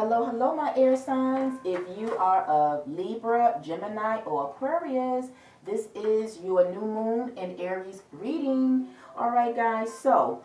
Hello, hello, my air signs. If you are of Libra, Gemini, or Aquarius, this is your new moon and Aries reading. All right, guys. So,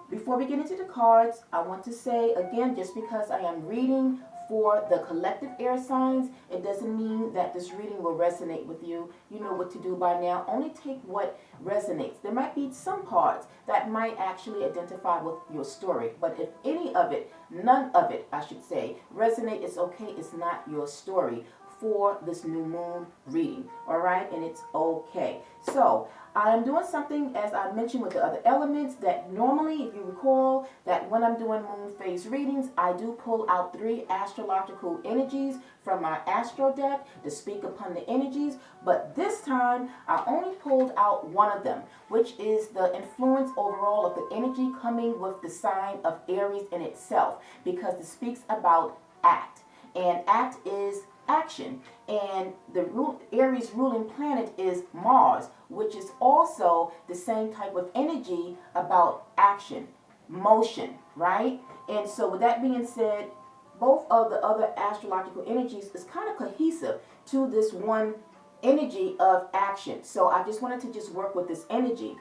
before we get into the cards, I want to say again, just because I am reading for the collective air signs, it doesn't mean that this reading will resonate with you. You know what to do by now. Only take what resonates. There might be some parts that might actually identify with your story, but if any of it, none of it, I should say, resonate, it's okay. It's not your story for this new moon reading. All right, and it's okay. So I'm doing something, as I mentioned with the other elements, that normally, if you recall, that when I'm doing moon phase readings, I do pull out 3 astrological energies from my astro deck to speak upon the energies. But this time, I only pulled out one of them, which is the influence overall of the energy coming with the sign of Aries in itself, because it speaks about act. And act is action, and the Aries ruling planet is Mars, which is also the same type of energy about action, motion, right? And so with that being said, both of the other astrological energies is kind of cohesive to this one energy of action. So I just wanted to just work with this energy.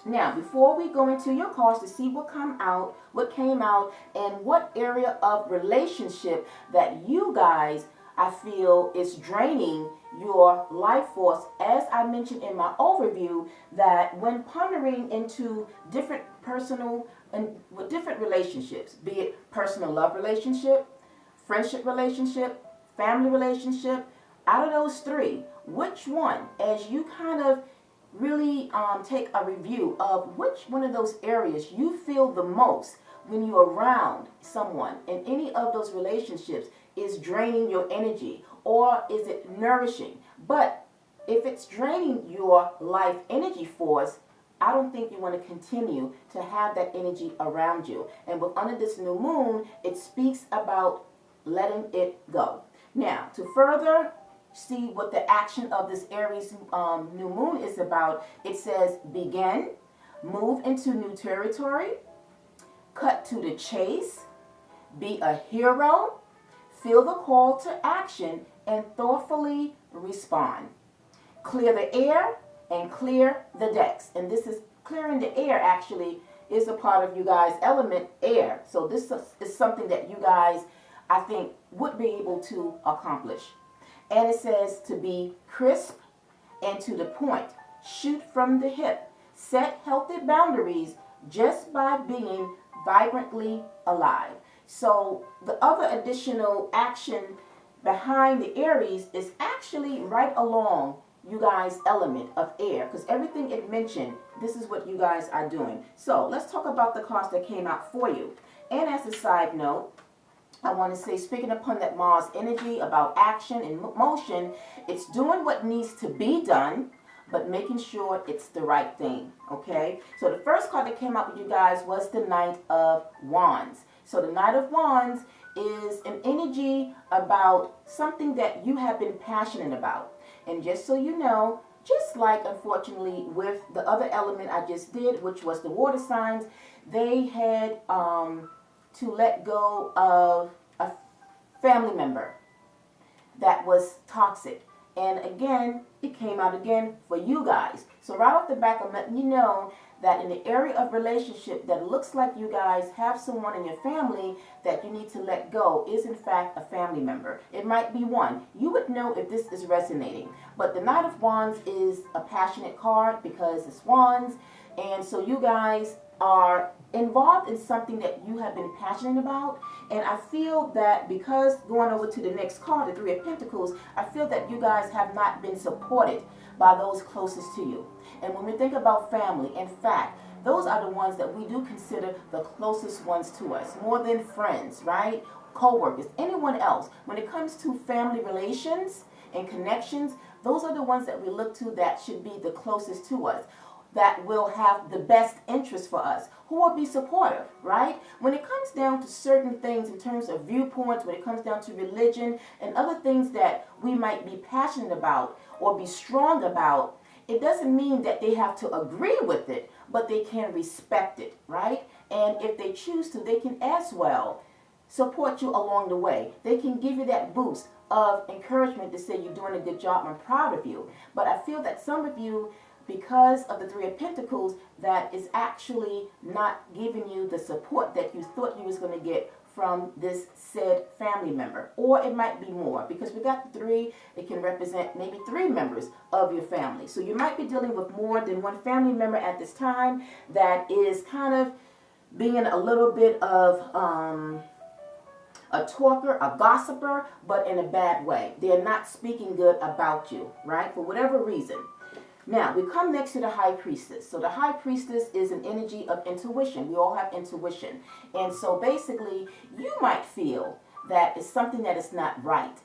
Now, before we go into your cards to see what came out, and what area of relationship that you guys, I feel, is draining your life force. As I mentioned in my overview, that when pondering into different personal and with different relationships, be it personal love relationship, friendship relationship, family relationship, out of those 3, which one, as you kind of really take a review of which one of those areas you feel the most when you're around someone in any of those relationships is draining your energy, or is it nourishing? But if it's draining your life energy force, I don't think you want to continue to have that energy around you. And with under this new moon, it speaks about letting it go. Now, to further see what the action of this Aries new moon is about, it says begin, move into new territory, cut to the chase, be a hero, feel the call to action, and thoughtfully respond. Clear the air and clear the decks. And this is clearing the air, actually, is a part of you guys' element air. So this is something that you guys, I think, would be able to accomplish. And it says to be crisp and to the point. Shoot from the hip. Set healthy boundaries just by being vibrantly alive. So the other additional action behind the Aries is actually right along you guys' element of air, because everything it mentioned, this is what you guys are doing. So let's talk about the cards that came out for you. And as a side note, I want to say, speaking upon that Mars energy about action and motion, it's doing what needs to be done, but making sure it's the right thing, okay? So the first card that came out with you guys was the Knight of Wands. So the Knight of Wands is an energy about something that you have been passionate about. And just so you know, just like, unfortunately, with the other element I just did, which was the water signs, they had to let go of a family member that was toxic. And again, it came out again for you guys. So right off the back, I'm letting you know that in the area of relationship that looks like you guys have someone in your family that you need to let go is in fact a family member. It might be one. You would know if this is resonating. But the Knight of Wands is a passionate card because it's wands. And so you guys are involved in something that you have been passionate about. And I feel that because, going over to the next card, the 3 of Pentacles, I feel that you guys have not been supported by those closest to you. And when we think about family, in fact, those are the ones that we do consider the closest ones to us, more than friends, right? Co-workers, anyone else. When it comes to family relations and connections, those are the ones that we look to that should be the closest to us, that will have the best interest for us, who will be supportive, right? When it comes down to certain things in terms of viewpoints, when it comes down to religion and other things that we might be passionate about or be strong about, it doesn't mean that they have to agree with it, but they can respect it, right? And if they choose to, they can as well support you along the way. They can give you that boost of encouragement to say you're doing a good job, I'm proud of you. But I feel that some of you, because of the Three of Pentacles, that is actually not giving you the support that you thought you was going to get from this said family member. Or it might be more, because we got the three, it can represent maybe three members of your family. So you might be dealing with more than one family member at this time that is kind of being a little bit of a talker, a gossiper, but in a bad way. They're not speaking good about you, right? For whatever reason. Now, we come next to the High Priestess. So the High Priestess is an energy of intuition. We all have intuition. And so basically, you might feel that it's something that is not right.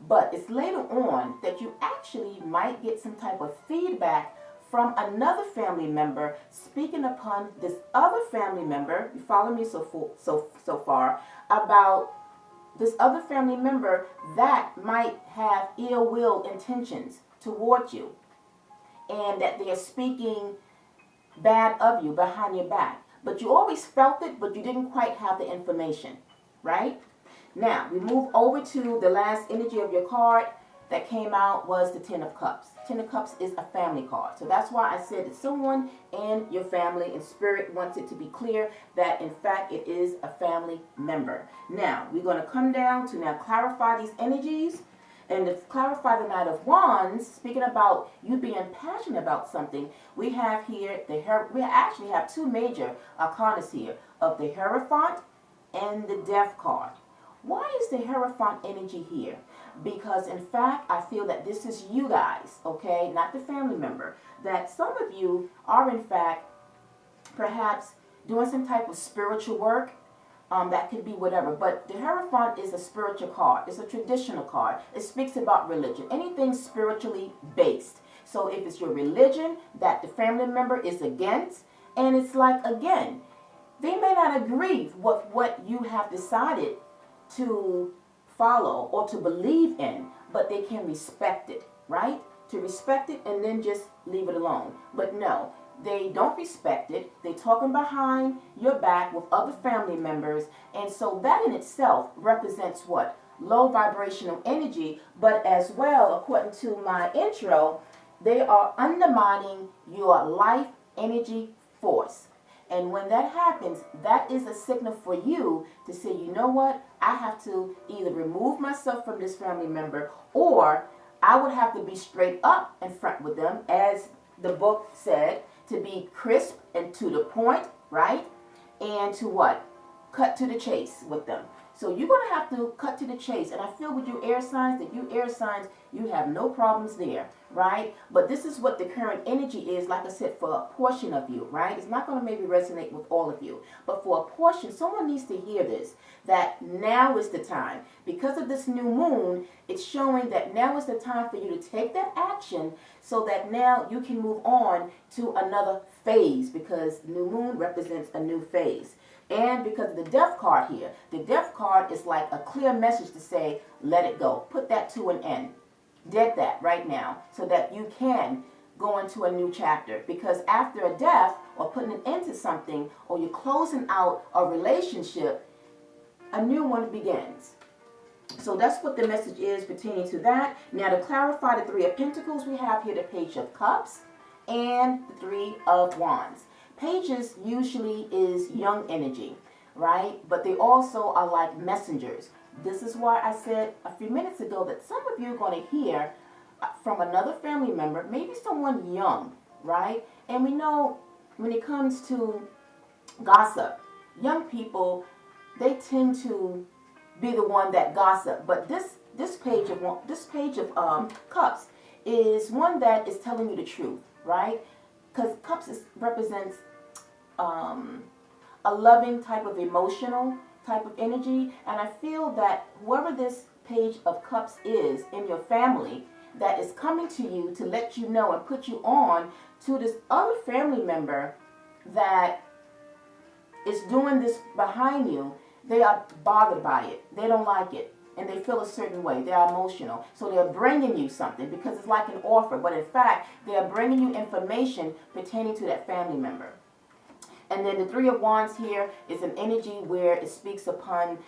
But it's later on that you actually might get some type of feedback from another family member speaking upon this other family member, you follow me so far, about this other family member that might have ill will intentions toward you, and that they are speaking bad of you behind your back. But you always felt it, but you didn't quite have the information, right? Now, we move over to the last energy of your card that came out was the Ten of Cups. Ten of Cups is a family card. So that's why I said it's someone in your family, and Spirit wants it to be clear that, in fact, it is a family member. Now, we're going to come down to now clarify these energies. And to clarify the Knight of Wands, speaking about you being passionate about something, we have here, we actually have two major arcanas here of the Hierophant and the Death card. Why is the Hierophant energy here? Because, in fact, I feel that this is you guys, okay, not the family member, that some of you are, in fact, perhaps doing some type of spiritual work. That could be whatever, but the Hierophant is a spiritual card. It's a traditional card. It speaks about religion, anything spiritually based. So if it's your religion that the family member is against, and it's like, again, they may not agree with what you have decided to follow or to believe in, but they can respect it, right? To respect it and then just leave it alone. But no, they don't respect it. They're talking behind your back with other family members. And so that in itself represents what? Low vibrational energy. But as well, according to my intro, they are undermining your life energy force. And when that happens, that is a signal for you to say, you know what? I have to either remove myself from this family member, or I would have to be straight up in front with them, as the book said, to be crisp and to the point, right? And to what? Cut to the chase with them. So you're going to have to cut to the chase. And I feel with you air signs, that you air signs, you have no problems there, right? But this is what the current energy is, like I said, for a portion of you, right? It's not going to maybe resonate with all of you. But for a portion, someone needs to hear this, that now is the time. Because of this new moon, it's showing that now is the time for you to take that action so that now you can move on to another phase, because new moon represents a new phase. And because of the Death card here, the Death card is like a clear message to say, let it go. Put that to an end. Dead that right now, so that you can go into a new chapter. Because after a death, or putting an end to something, or you're closing out a relationship, a new one begins. So that's what the message is pertaining to that. Now, to clarify the Three of Pentacles, we have here the Page of Cups and the Three of Wands. Pages usually is young energy, right? But they also are like messengers. This is why I said a few minutes ago that some of you are going to hear from another family member, maybe someone young, right? And we know when it comes to gossip, young people, they tend to be the one that gossip. But this page of cups is one that is telling you the truth, right? Because cups represents a loving type of emotional type of energy, and I feel that whoever this Page of Cups is in your family that is coming to you to let you know and put you on to this other family member that is doing this behind you, they are bothered by it. They don't like it. And they feel a certain way. They are emotional. So they're bringing you something because it's like an offer. But in fact, they are bringing you information pertaining to that family member. And then the Three of Wands here is an energy where it speaks upon,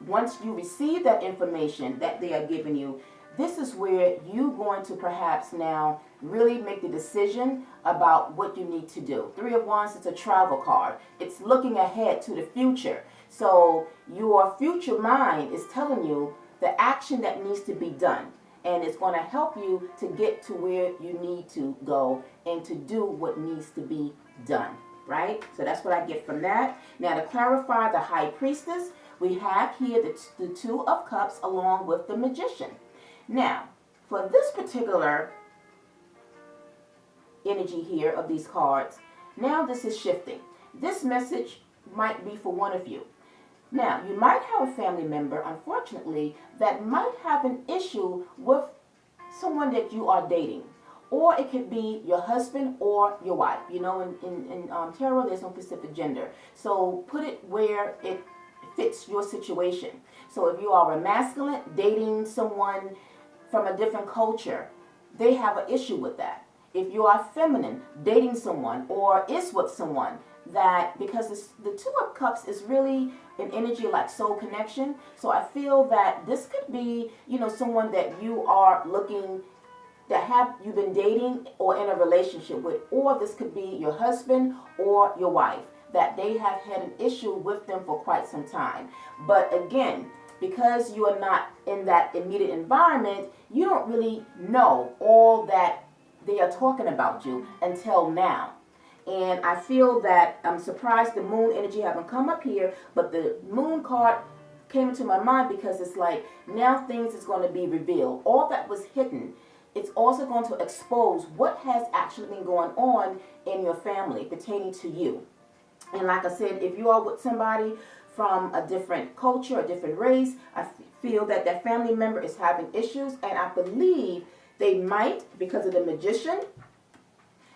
once you receive that information that they are giving you, this is where you're going to perhaps now really make the decision about what you need to do. Three of Wands is a travel card. It's looking ahead to the future. So your future mind is telling you the action that needs to be done. And it's going to help you to get to where you need to go and to do what needs to be done. Right? So that's what I get from that. Now, to clarify the High Priestess, we have here the Two of Cups along with the Magician. Now, for this particular energy here of these cards, now this is shifting. This message might be for one of you. Now, you might have a family member, unfortunately, that might have an issue with someone that you are dating. Or it could be your husband or your wife. In tarot, there's no specific gender. So put it where it fits your situation. So if you are a masculine dating someone from a different culture, they have an issue with that. If you are feminine dating someone or is with someone, that because the Two of Cups is really an energy like soul connection. So I feel that this could be, someone that you are looking that have you been dating or in a relationship with, or this could be your husband or your wife, that they have had an issue with them for quite some time. But again, because you are not in that immediate environment, you don't really know all that they are talking about you until now. And I feel that I'm surprised the moon energy haven't come up here, but the moon card came into my mind because it's like now things is going to be revealed. All that was hidden, it's also going to expose what has actually been going on in your family pertaining to you. And like I said, if you are with somebody from a different culture, a different race, I feel that that family member is having issues, and I believe they might, because of the Magician,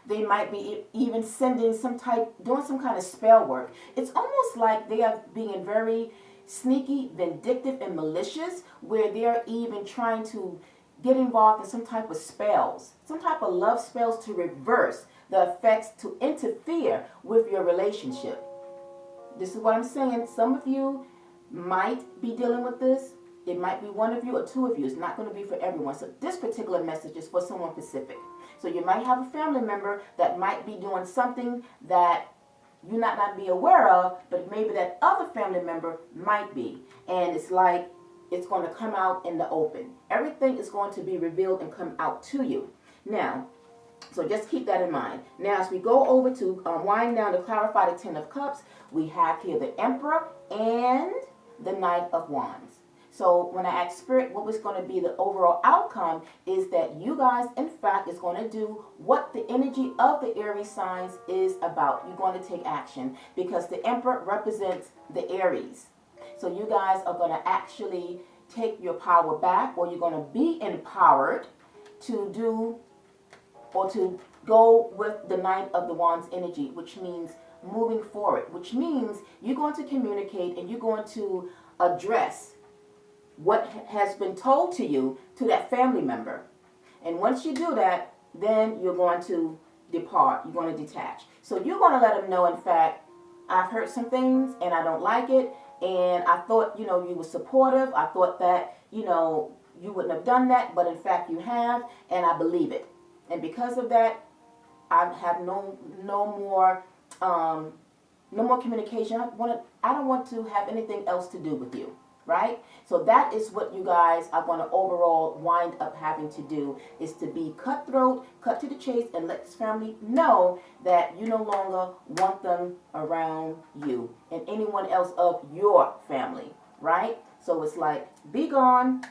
they might be even doing some kind of spell work. It's almost like they are being very sneaky, vindictive, and malicious, where they're even trying to get involved in some type of spells, some type of love spells to reverse the effects, to interfere with your relationship. This is what I'm saying. Some of you might be dealing with this. It might be one of you or two of you. It's not going to be for everyone. So this particular message is for someone specific. So you might have a family member that might be doing something that you might not be aware of, but maybe that other family member might be. And it's like it's going to come out in the open. Everything is going to be revealed and come out to you. Now, so just keep that in mind. Now, as we go over to wind down to clarify the Ten of Cups, we have here the Emperor and the Knight of Wands. So when I ask Spirit what was going to be the overall outcome, is that you guys, in fact, is going to do what the energy of the Aries signs is about. You're going to take action because the Emperor represents the Aries. So you guys are going to actually take your power back, or you're going to be empowered to do or to go with the Knight of the Wands energy, which means moving forward, which means you're going to communicate and you're going to address what has been told to you to that family member. And once you do that, then you're going to depart. You're going to detach. So you're going to let them know, in fact, I've heard some things and I don't like it. And I thought, you were supportive. I thought that, you wouldn't have done that. But in fact, you have. And I believe it. And because of that, I have no more communication. I don't want to have anything else to do with you. Right? So that is what you guys are going to overall wind up having to do, is to be cutthroat, cut to the chase, and let this family know that you no longer want them around you and anyone else of your family. Right? So it's like, be gone.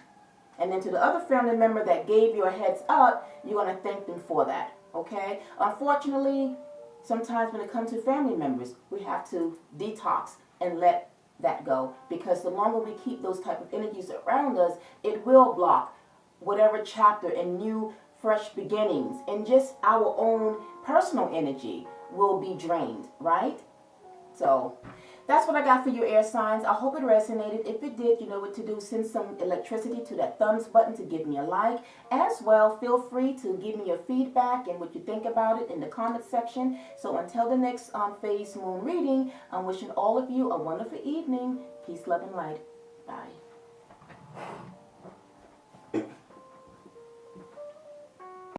And then to the other family member that gave you a heads up, you're going to thank them for that. Okay? Unfortunately, sometimes when it comes to family members, we have to detox and let that go, because the longer we keep those type of energies around us, it will block whatever chapter and new fresh beginnings, and just our own personal energy will be drained, right? So that's what I got for your air signs. I hope it resonated. If it did, you know what to do. Send some electricity to that thumbs button to give me a like. As well, feel free to give me your feedback and what you think about it in the comment section. So until the next phase moon reading, I'm wishing all of you a wonderful evening. Peace, love, and light. Bye.